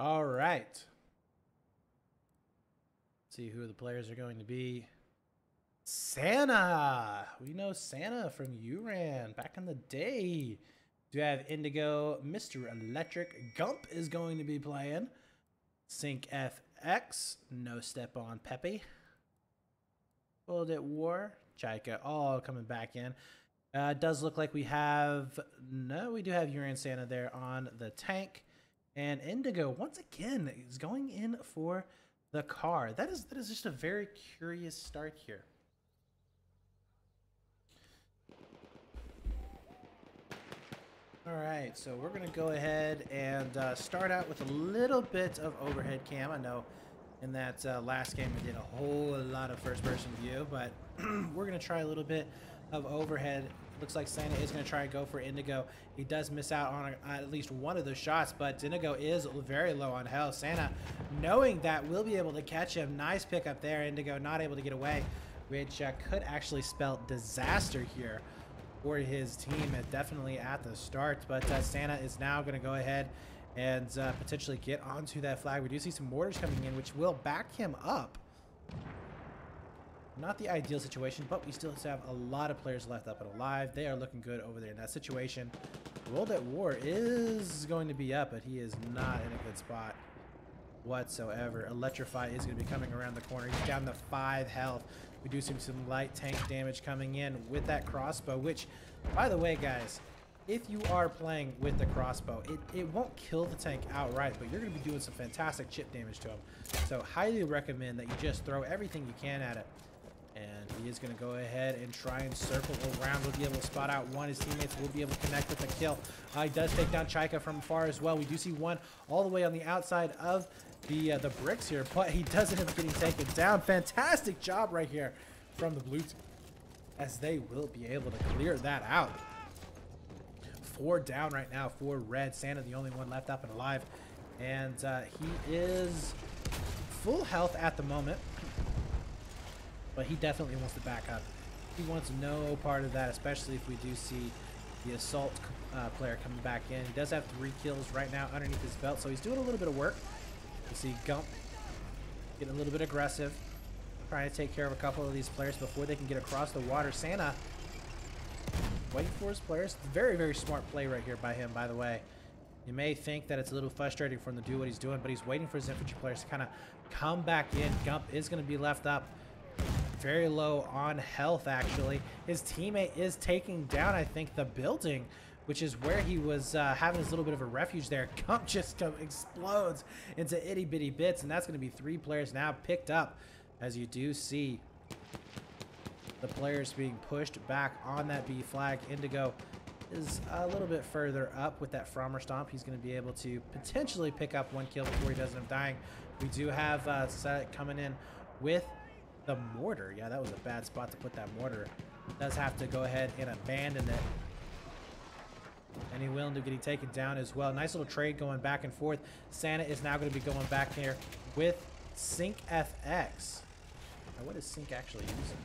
All right. Let's see who the players are going to be. Santa. We know Santa from URAN back in the day. Do you have Indigo, Mr. Electric? Gump is going to be playing. Sync FX. No Step on Pepe. World at War. Chaika all coming back in. Does look like we have... No, we do have URAN Santa there on the tank. And Indigo, once again, is going in for the car. That is just a very curious start here. All right, so we're going to go ahead and start out with a little bit of overhead cam. I know in that last game we did a whole lot of first-person view, but we're going to try a little bit of overhead. Looks like Santa is going to try and go for Indigo. He does miss out on at least one of those shots, but Indigo is very low on health. Santa, knowing that, will be able to catch him. Nice pick up there. Indigo not able to get away, which could actually spell disaster here for his team, definitely at the start. But Santa is now going to go ahead and potentially get onto that flag. We do see some mortars coming in, which will back him up. Not the ideal situation, but we still have a lot of players left up and alive. They are looking good over there in that situation. World at War is going to be up, but he is not in a good spot whatsoever. Electrify is going to be coming around the corner. He's down to 5 health. We do see some light tank damage coming in with that crossbow, which, by the way, guys, if you are playing with the crossbow, it won't kill the tank outright, but you're going to be doing some fantastic chip damage to him. So highly recommend that you just throw everything you can at it. And he is going to go ahead and try and circle around. We'll be able to spot out one. His teammates will be able to connect with the kill. He does take down Chaika from far as well. We do see one all the way on the outside of the bricks here, but he does end up getting taken down. Fantastic job right here from the blue team, as they will be able to clear that out. 4 down right now for red. Santa, the only one left up and alive. And he is full health at the moment, but he definitely wants to back up. He wants no part of that, especially if we do see the assault player coming back in. He does have 3 kills right now underneath his belt, so he's doing a little bit of work. You see Gump getting a little bit aggressive, trying to take care of a couple of these players before they can get across the water. Santa waiting for his players. Very, very smart play right here by him, by the way. You may think that it's a little frustrating for him to do what he's doing, but he's waiting for his infantry players to kind of come back in. Gump is going to be left up very low on health, actually. His teammate is taking down, I think, the building, which is where he was having his little bit of a refuge there. Gump just explodes into itty-bitty bits, and that's going to be 3 players now picked up, as you do see the players being pushed back on that B flag. Indigo is a little bit further up with that Frommer Stomp. He's going to be able to potentially pick up 1 kill before he does end up dying. We do have Set coming in with the mortar. Yeah, that was a bad spot to put that mortar. Does have to go ahead and abandon it. And he will end up getting taken down as well. Nice little trade going back and forth. Santa is now going to be going back here with Sync FX. Now, what is Sync actually using?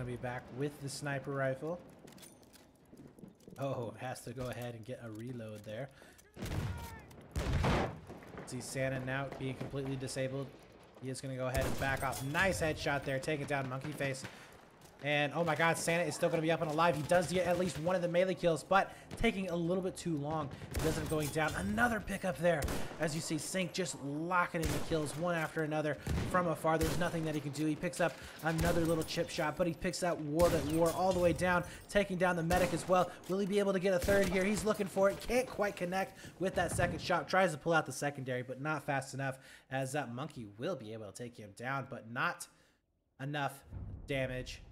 Be back with the sniper rifle. Oh, has to go ahead and get a reload there. See Santa now being completely disabled. He is going to go ahead and back off. Nice headshot there, taking down Monkey Face. And oh my god, Santa is still going to be up and alive. He does get at least one of the melee kills, but taking a little bit too long. He doesn't end up going down. Another pickup there. As you see, Sync just locking in the kills one after another from afar. There's nothing that he can do. He picks up another little chip shot, but he picks that World at War all the way down, taking down the medic as well. Will he be able to get a third here? He's looking for it. Can't quite connect with that second shot. Tries to pull out the secondary, but not fast enough, as that Monkey will be able to take him down, but not enough damage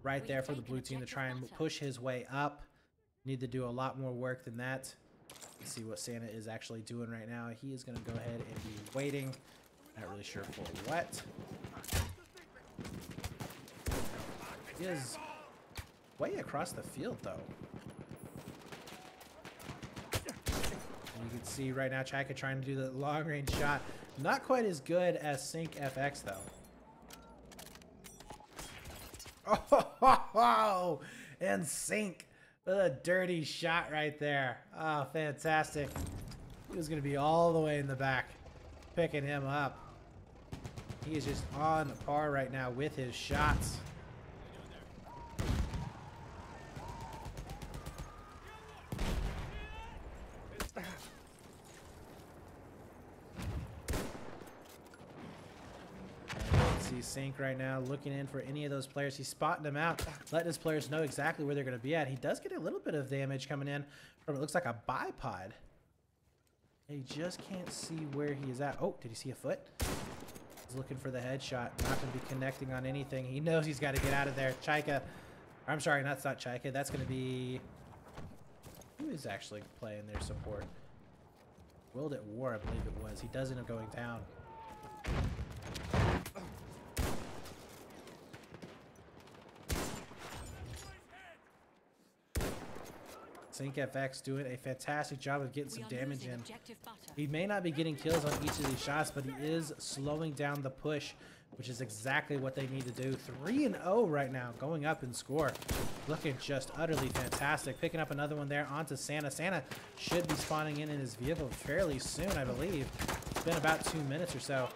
right there for the blue team to try and push his way up. Need to do a lot more work than that. Let's see what Santa is actually doing right now. He is going to go ahead and be waiting. Not really sure for what. He is way across the field, though. And you can see right now Chaika trying to do the long-range shot. Not quite as good as Sync FX though. Oh, and Sync with a dirty shot right there. Oh, fantastic. He was going to be all the way in the back, picking him up. He is just on par right now with his shots. See Sync right now looking in for any of those players. He's spotting them out, letting his players know exactly where they're going to be at. He does get a little bit of damage coming in from, it looks like, a bipod. He just can't see where he is at. Oh, did he see a foot? He's looking for the headshot. Not going to be connecting on anything. He knows he's got to get out of there. Chaika. I'm sorry, that's not Chaika. That's going to be... Who is actually playing their support? World at War, I believe it was. He does end up going down. Sync FX doing a fantastic job of getting some damage in. He may not be getting kills on each of these shots, but he is slowing down the push, which is exactly what they need to do. 3-0 right now, going up in score. Looking just utterly fantastic. Picking up another one there onto Santa. Santa should be spawning in his vehicle fairly soon, I believe. It's been about 2 minutes or so.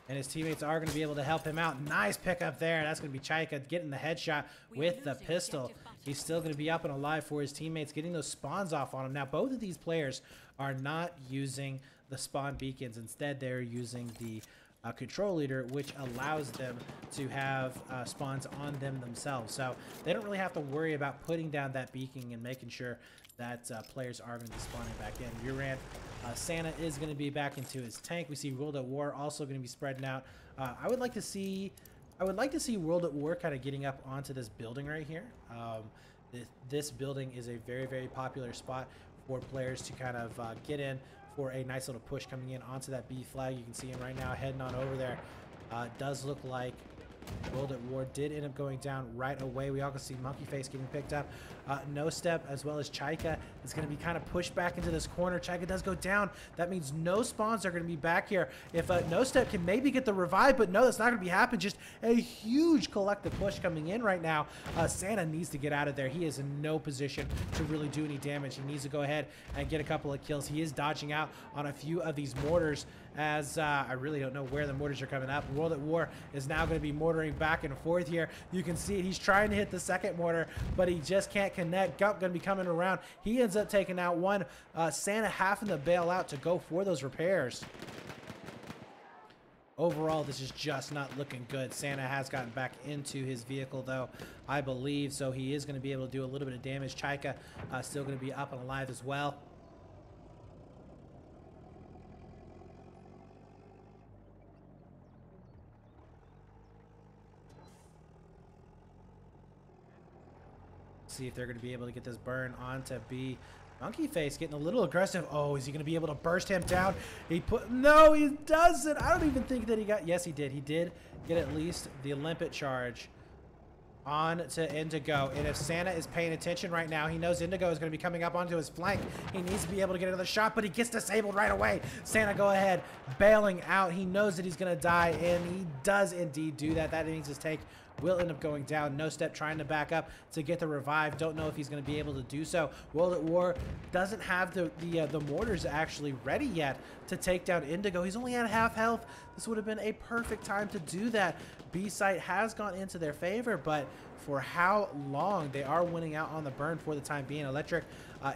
And his teammates are going to be able to help him out. Nice pickup there. That's going to be Chaika getting the headshot with the pistol. He's still going to be up and alive for his teammates, getting those spawns off on him. Now, both of these players are not using the spawn beacons. Instead, they're using the control leader, which allows them to have spawns on them themselves. So they don't really have to worry about putting down that beacon and making sure that players are going to be spawning back in. Uran, Santa is going to be back into his tank. We see World at War also going to be spreading out. I would like to see World at War kind of getting up onto this building right here. This building is a very, very popular spot for players to kind of get in for a nice little push coming in onto that B flag. You can see him right now heading on over there. Does look like World at War did end up going down right away. We all can see Monkey Face getting picked up. No Step as well as Chaika is going to be kind of pushed back into this corner. Chaika does go down. That means no spawns are going to be back here. If No Step can maybe get the revive, but no, that's not going to be happening. Just a huge collective push coming in right now. Santa needs to get out of there. He is in no position to really do any damage. He needs to go ahead and get a couple of kills. He is dodging out on a few of these mortars, as I really don't know where the mortars are coming up. World at War is now going to be mortaring back and forth here. You can see it. He's trying to hit the second mortar, but he just can't connect. Gump going to be coming around. He ends up taking out one. Santa having to bail out to go for those repairs. Overall, this is just not looking good. Santa has gotten back into his vehicle, though, I believe, so he is going to be able to do a little bit of damage. Chaika still going to be up and alive as well. See if they're going to be able to get this burn onto B. Monkey Face getting a little aggressive. Oh, is he going to be able to burst him down? No, he doesn't. I don't even think that he got... Yes, he did. He did get at least the limpet charge on to Indigo. And if Santa is paying attention right now, he knows Indigo is going to be coming up onto his flank. He needs to be able to get another shot, but he gets disabled right away. Santa go ahead, bailing out. He knows that he's going to die, and he does indeed do that. That means his take will end up going down. No Step trying to back up to get the revive. Don't know if he's going to be able to do so. World at War doesn't have the mortars actually ready yet to take down Indigo. He's only at half health. This would have been a perfect time to do that. B site has gone into their favor, but for how long? They are winning out on the burn for the time being. Electric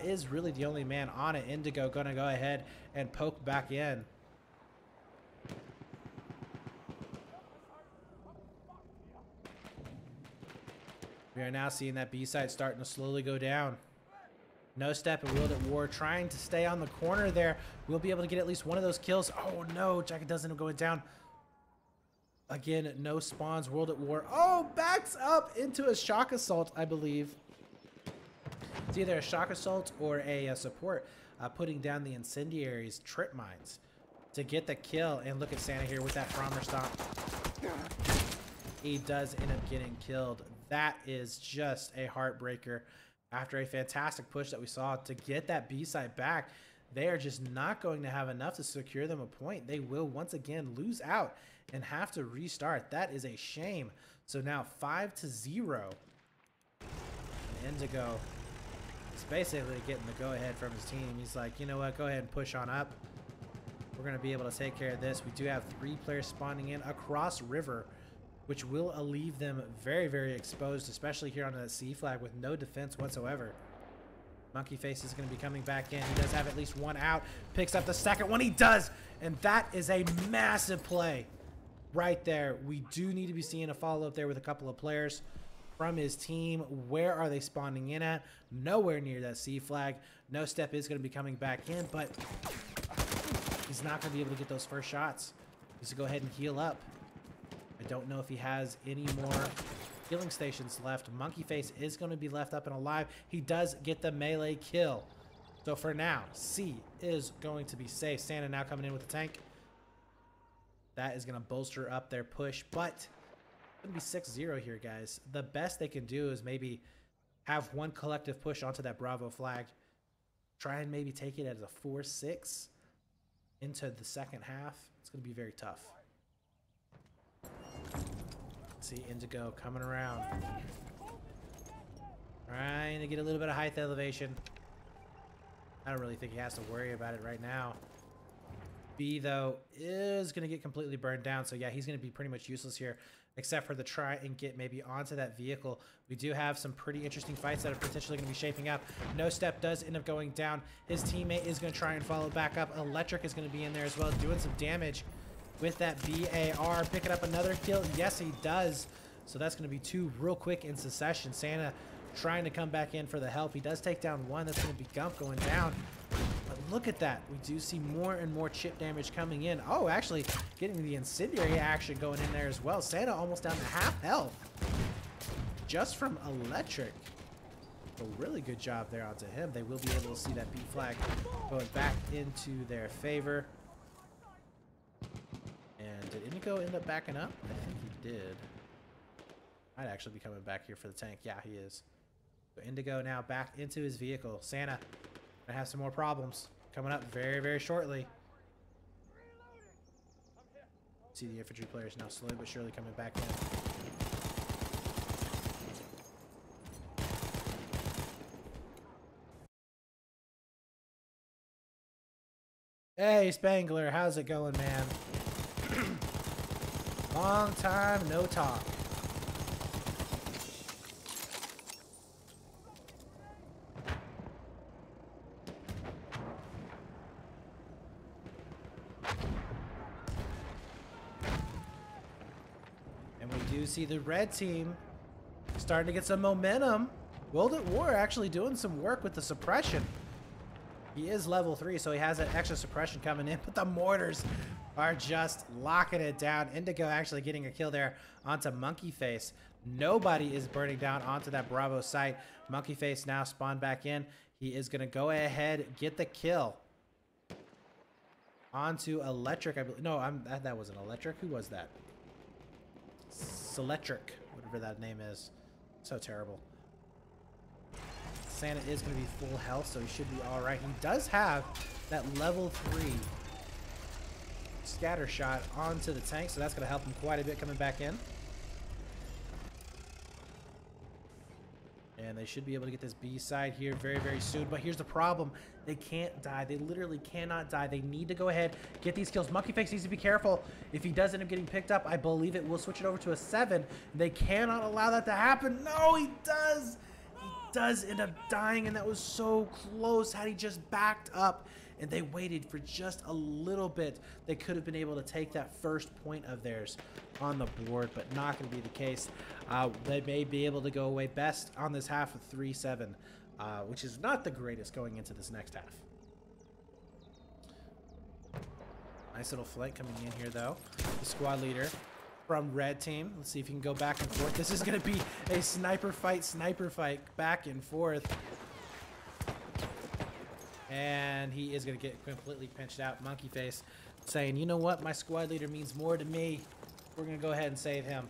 is really the only man on it. Indigo going to go ahead and poke back in. We are now seeing that B site starting to slowly go down. No Step and World at War trying to stay on the corner there. We'll be able to get at least one of those kills. Oh no, Jacket doesn't end up going down. Again, no spawns. World at War. Oh, backs up into a shock assault, I believe. It's either a shock assault or a support putting down the incendiaries trip mines to get the kill. And look at Santa here with that Frommer Stomp. He does end up getting killed. That is just a heartbreaker after a fantastic push that we saw to get that B site back. they are just not going to have enough to secure them a point. They will once again lose out and have to restart. That is a shame. So now 5-0. And Indigo is basically getting the go-ahead from his team. He's like, you know what, go ahead and push on up. We're going to be able to take care of this. We do have 3 players spawning in across river, which will leave them very, very exposed, especially here on that C flag with no defense whatsoever. Monkey Face is going to be coming back in. He does have at least one out. Picks up the second one. He does. And that is a massive play right there. We do need to be seeing a follow-up there with a couple of players from his team. Where are they spawning in at? Nowhere near that C flag. No Step is going to be coming back in, but he's not going to be able to get those first shots. He's going to go ahead and heal up. I don't know if he has any more healing stations left. Monkey Face is going to be left up and alive. He does get the melee kill. So for now, C is going to be safe. Santa now coming in with the tank. That is going to bolster up their push, but it's going to be 6-0 here, guys. The best they can do is maybe have one collective push onto that Bravo flag. Try and maybe take it as a 4-6 into the second half. It's going to be very tough. See Indigo coming around. Trying to get a little bit of height elevation. I don't really think he has to worry about it right now. B, though, is going to get completely burned down. So, yeah, he's going to be pretty much useless here, except for the try and get maybe onto that vehicle. We do have some pretty interesting fights that are potentially going to be shaping up. No Step does end up going down. His teammate is going to try and follow back up. Electric is going to be in there as well, doing some damage with that BAR. Picking up another kill. Yes, he does. So that's going to be 2 real quick in succession. Santa trying to come back in for the help. He does take down 1. That's going to be Gump going down. But look at that. We do see more and more chip damage coming in. Oh, actually getting the incendiary action going in there as well. Santa almost down to half health just from Electric. A really good job there onto him. They will be able to see that B flag going back into their favor. And did Indigo end up backing up? I think he did. Might actually be coming back here for the tank. Yeah, he is. So Indigo now back into his vehicle. Santa gonna have some more problems coming up very, very shortly. See the infantry players now slowly but surely coming back in. Hey, Spangler, how's it going, man? Long time no talk. And we do see the red team starting to get some momentum. World at War actually doing some work with the suppression. He is level 3, so he has that extra suppression coming in, but the mortars are just locking it down. Indigo actually getting a kill there onto Monkey Face. Nobody is burning down onto that Bravo site. Monkey Face now spawned back in. He is going to go ahead, get the kill onto Electric. I believe. No, that wasn't Electric. Who was that? Selectric, whatever that name is. So terrible. Santa is going to be full health, so he should be all right. He does have that level 3 scatter shot onto the tank, so that's going to help him quite a bit coming back in. And they should be able to get this B side here very, very soon. But here's the problem. They can't die. They literally cannot die. They need to go ahead, get these kills. Monkey Face needs to be careful. If he does end up getting picked up, I believe it will switch it over to a 7. They cannot allow that to happen. No, he does. He does end up dying, and that was so close. Had he just backed up and they waited for just a little bit, they could have been able to take that first point of theirs on the board, but not going to be the case. They may be able to go away best on this half of 3-7, which is not the greatest going into this next half. Nice little flank coming in here, though. The squad leader from red team. Let's see if he can go back and forth. This is going to be a sniper fight back and forth. And he is going to get completely pinched out. Monkey Face saying, you know what? My squad leader means more to me. We're going to go ahead and save him.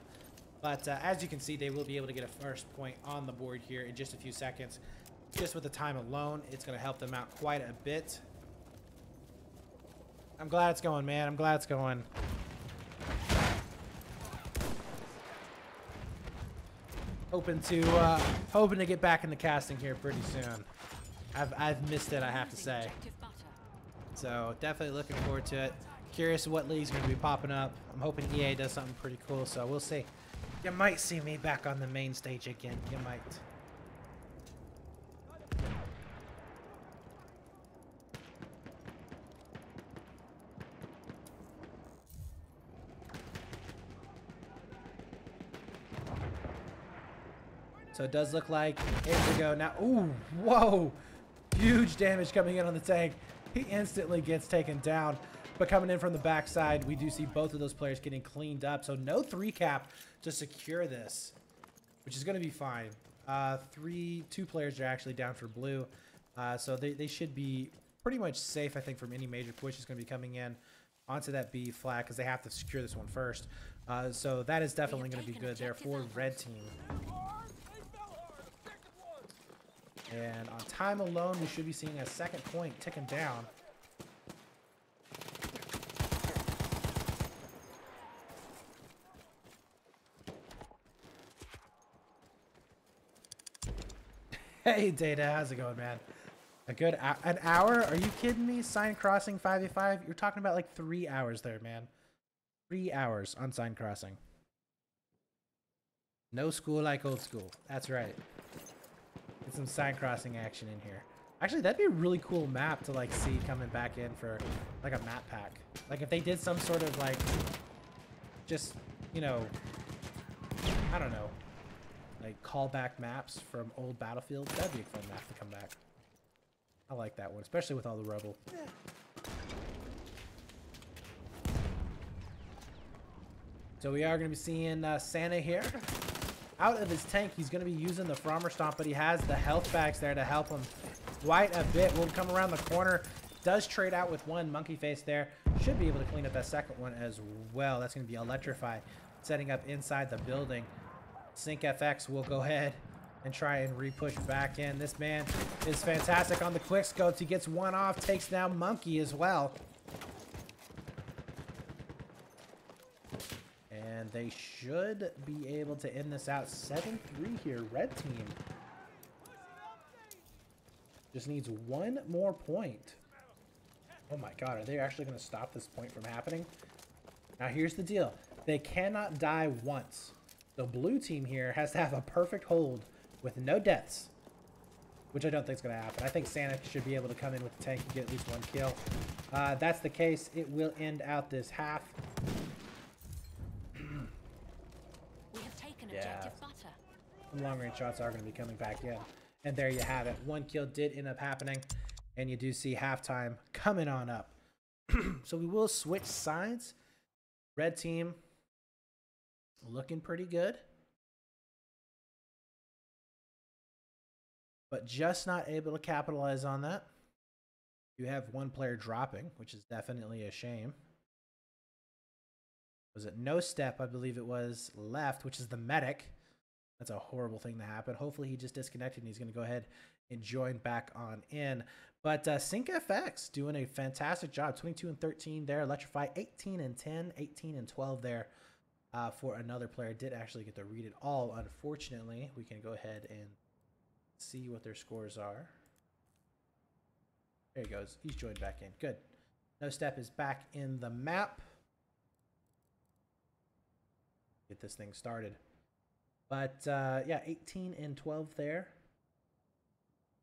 But as you can see, they will be able to get a first point on the board here in just a few seconds. Just with the time alone, it's going to help them out quite a bit. I'm glad it's going, man. I'm glad it's going. Hoping to get back into casting here pretty soon. I've missed it, I have to say. So definitely looking forward to it. Curious what league's going to be popping up. I'm hoping EA does something pretty cool, so we'll see. You might see me back on the main stage again. You might. So it does look like Indigo now. Ooh, whoa. Huge damage coming in on the tank. He instantly gets taken down. But coming in from the backside, we do see both of those players getting cleaned up. So no 3-cap to secure this, which is going to be fine. Two players are actually down for blue. So they should be pretty much safe, I think, from any major push is going to be coming in onto that B flag because they have to secure this one first. So that is definitely going to be good there for red team. And on time alone, we should be seeing a second point ticking down. Hey, Data, how's it going, man? An hour? Are you kidding me? Sign Crossing 5v5? You're talking about like 3 hours there, man. 3 hours on Sign Crossing. No school like old school. That's right. Get some Sign Crossing action in here. Actually, that'd be a really cool map to like see coming back in for like a map pack. Like if they did some sort of like, just, you know, I don't know, like callback maps from old Battlefield. That'd be a fun map to come back. I like that one, especially with all the rubble. So we are going to be seeing Santa here. Out of his tank, he's going to be using the Frommer Stomp, but he has the health bags there to help him quite a bit. Will come around the corner. Does trade out with one Monkey Face there. Should be able to clean up that second one as well. That's going to be Electrify, setting up inside the building. Sync FX will go ahead and try and re-push back in. This man is fantastic on the quick scopes. He gets one off, takes down Monkey as well. And they should be able to end this out 7-3 here. Red team just needs one more point. Oh my god, are they actually going to stop this point from happening? Now here's the deal. They cannot die once. The blue team here has to have a perfect hold with no deaths, which I don't think is going to happen. I think Santa should be able to come in with the tank and get at least one kill. That's the case. It will end out this half. Yeah, some long-range shots are going to be coming back in. And there you have it. One kill did end up happening. And you do see halftime coming on up. So we will switch sides. Red team looking pretty good. But just not able to capitalize on that. You have one player dropping, which is definitely a shame. Was it no step? I believe it was left, which is the medic. That's a horrible thing to happen. Hopefully he just disconnected and he's going to go ahead and join back on in. But Sync FX doing a fantastic job. 22 and 13 there. Electrify 18 and 10, 18 and 12 there for another player. Did actually get to read it all. Unfortunately, we can go ahead and see what their scores are. There he goes. He's joined back in. Good. No step is back in the map. Get this thing started. But yeah, 18 and 12 there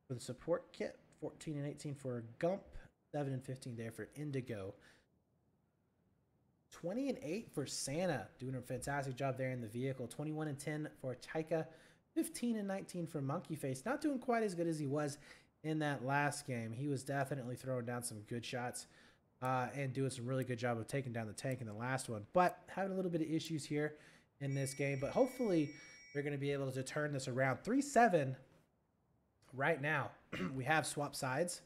for the support kit. 14 and 18 for Gump. 7 and 15 there for Indigo. 20 and 8 for Santa, doing a fantastic job there in the vehicle. 21 and 10 for Taika. 15 and 19 for Monkey Face. Not doing quite as good as he was in that last game. He was definitely throwing down some good shots and doing some really good job of taking down the tank in the last one. But having a little bit of issues here in this game. But hopefully they're going to be able to turn this around. 3-7 right now. We have swapped sides.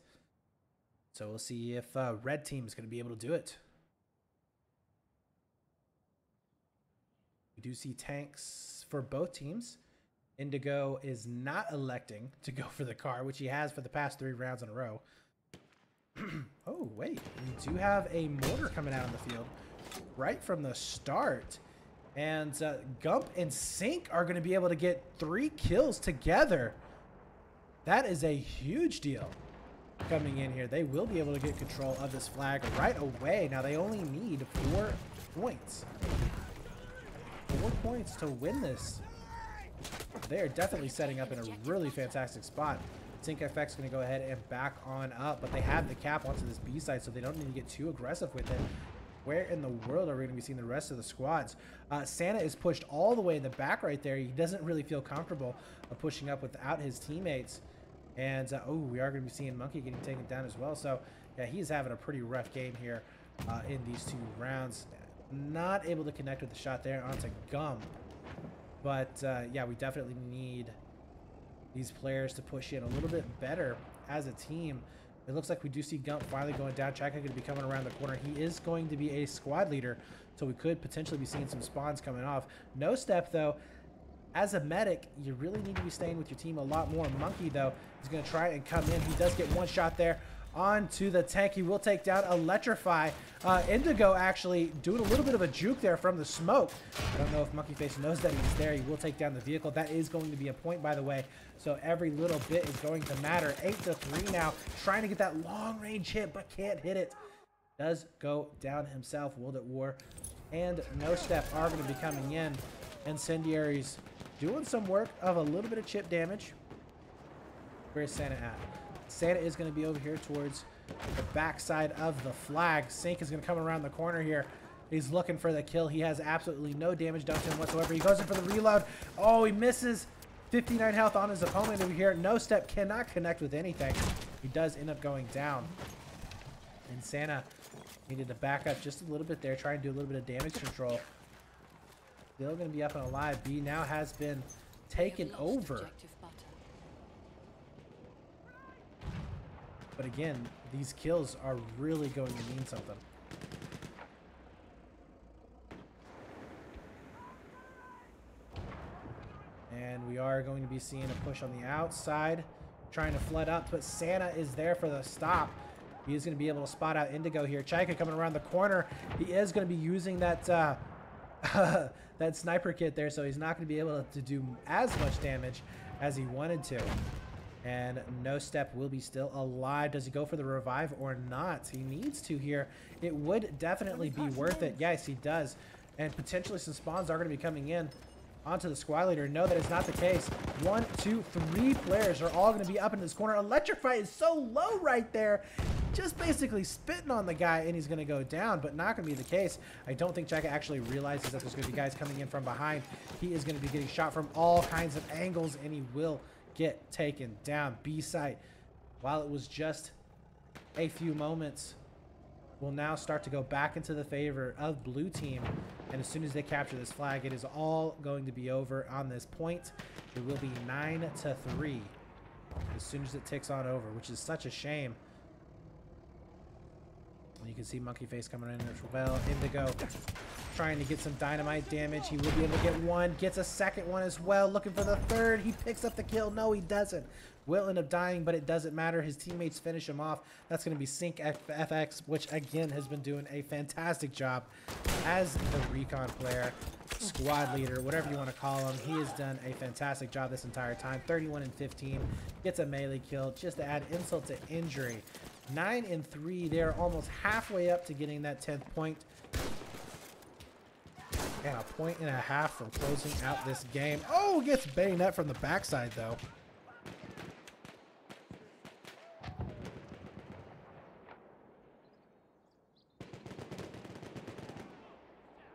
So we'll see if red team is going to be able to do it. We do see tanks for both teams. Indigo is not electing to go for the car, which he has for the past 3 rounds in a row. Oh, wait. We do have a mortar coming out on the field right from the start. And Gump and Sync are going to be able to get 3 kills together. That is a huge deal coming in here. They will be able to get control of this flag right away. Now, they only need 4 points. 4 points to win this. They are definitely setting up in a really fantastic spot. Sync FX going to go ahead and back on up, but they have the cap onto this B side, so they don't need to get too aggressive with it. Where in the world are we going to be seeing the rest of the squads? Santa is pushed all the way in the back right there. He doesn't really feel comfortable pushing up without his teammates. And, oh, we are going to be seeing Monkey getting taken down as well. So, yeah, he's having a pretty rough game here in these 2 rounds. Not able to connect with the shot there onto Gump. But, yeah, we definitely need these players to push in a little bit better as a team. It looks like we do see Gump finally going down. Chaka going to be coming around the corner. He is going to be a squad leader, so we could potentially be seeing some spawns coming off. No Step, though. As a medic, you really need to be staying with your team a lot more. Monkey, though, is going to try and come in. He does get 1 shot there onto the tank. He will take down Electrify. Indigo actually doing a little bit of a juke there from the smoke. I don't know if Monkey Face knows that he's there. He will take down the vehicle. That is going to be a point, by the way. So every little bit is going to matter. 8-3 now. Trying to get that long range hit, but can't hit it. Does go down himself. World at War and No Step are going to be coming in. Incendiaries doing some work of a little bit of chip damage. Where's Santa at? Santa is going to be over here towards the backside of the flag. Sync is going to come around the corner here. He's looking for the kill. He has absolutely no damage done to him whatsoever. He goes in for the reload. Oh, he misses. 59 health on his opponent over here. No Step cannot connect with anything. He does end up going down. And Santa needed to back up just a little bit there, try and do a little bit of damage control. Still going to be up and alive. B now has been taken over. But again, these kills are really going to mean something. And we are going to be seeing a push on the outside, trying to flood up, but Santa is there for the stop. He is going to be able to spot out Indigo here. Chaika coming around the corner. He is going to be using that that sniper kit there, so he's not going to be able to do as much damage as he wanted to. And No Step will be still alive. Does he go for the revive or not? He needs to here. It would definitely be worth it. Yes, he does. And potentially some spawns are going to be coming in onto the squad leader. No, that is not the case. 1, 2, 3 players are all going to be up in this corner. Electrify is so low right there. Just basically spitting on the guy, and he's going to go down, but not going to be the case. I don't think Chaka actually realizes that there's going to be guys coming in from behind. He is going to be getting shot from all kinds of angles, and he will get taken down. B site, while it was just a few moments, will now start to go back into the favor of blue team. And as soon as they capture this flag, it is all going to be over on this point. It will be 9-3 as soon as it ticks on over, which is such a shame. And you can see Monkey Face coming in as well. Indigo trying to get some dynamite damage. He will be able to get 1, gets a second one as well, looking for the 3rd. He picks up the kill. No, he doesn't. Will end up dying, but it doesn't matter. His teammates finish him off. That's going to be Sync FX, which again has been doing a fantastic job as the recon player, squad leader, whatever you want to call him. He has done a fantastic job this entire time. 31-15, gets a melee kill just to add insult to injury. 9-3, they're almost halfway up to getting that 10th point. And a point and a half from closing out this game. Oh, gets bayonet from the backside though.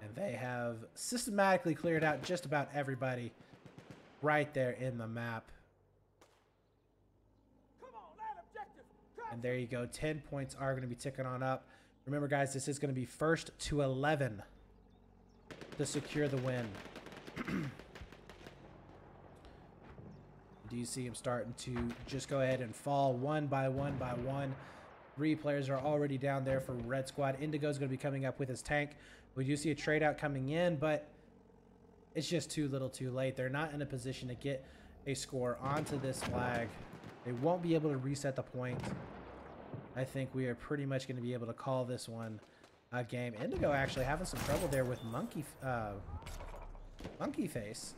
And they have systematically cleared out just about everybody right there in the map. And there you go. 10 points are going to be ticking on up. Remember, guys, this is going to be 1st to 11 to secure the win. Do you see him starting to just go ahead and fall one by one by one? 3 players are already down there for Red Squad. Indigo's going to be coming up with his tank. We do see a trade out coming in, but it's just too little too late. They're not in a position to get a score onto this flag. They won't be able to reset the point. I think we are pretty much going to be able to call this one a game. Indigo actually having some trouble there with Monkey Face,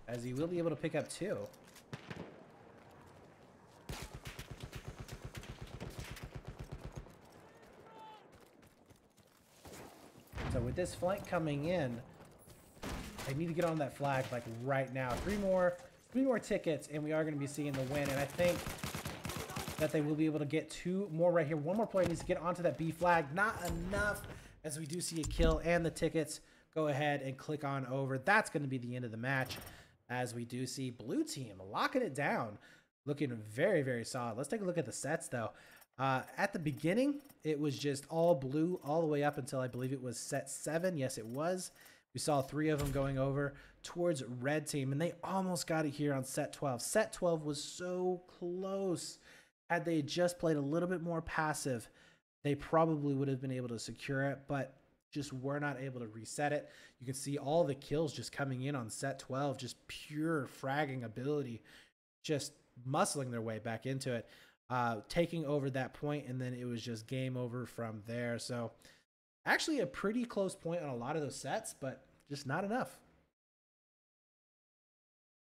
as he will be able to pick up 2. So with this flank coming in, I need to get on that flag like right now. Three more tickets, and we are going to be seeing the win. And I think that they will be able to get 2 more right here. One more player needs to get onto that B flag. Not enough, as we do see a kill and the tickets. Go ahead and click on over. That's going to be the end of the match, as we do see blue team locking it down, looking very, very solid. Let's take a look at the sets, though. At the beginning, it was just all blue all the way up until I believe it was set 7. Yes, it was. We saw 3 of them going over towards red team, and they almost got it here on set 12. Set 12 was so close. Had they just played a little bit more passive, they probably would have been able to secure it, but just were not able to reset it. You can see all the kills just coming in on set 12, just pure fragging ability, just muscling their way back into it, taking over that point, and then it was just game over from there. So actually a pretty close point on a lot of those sets, but just not enough.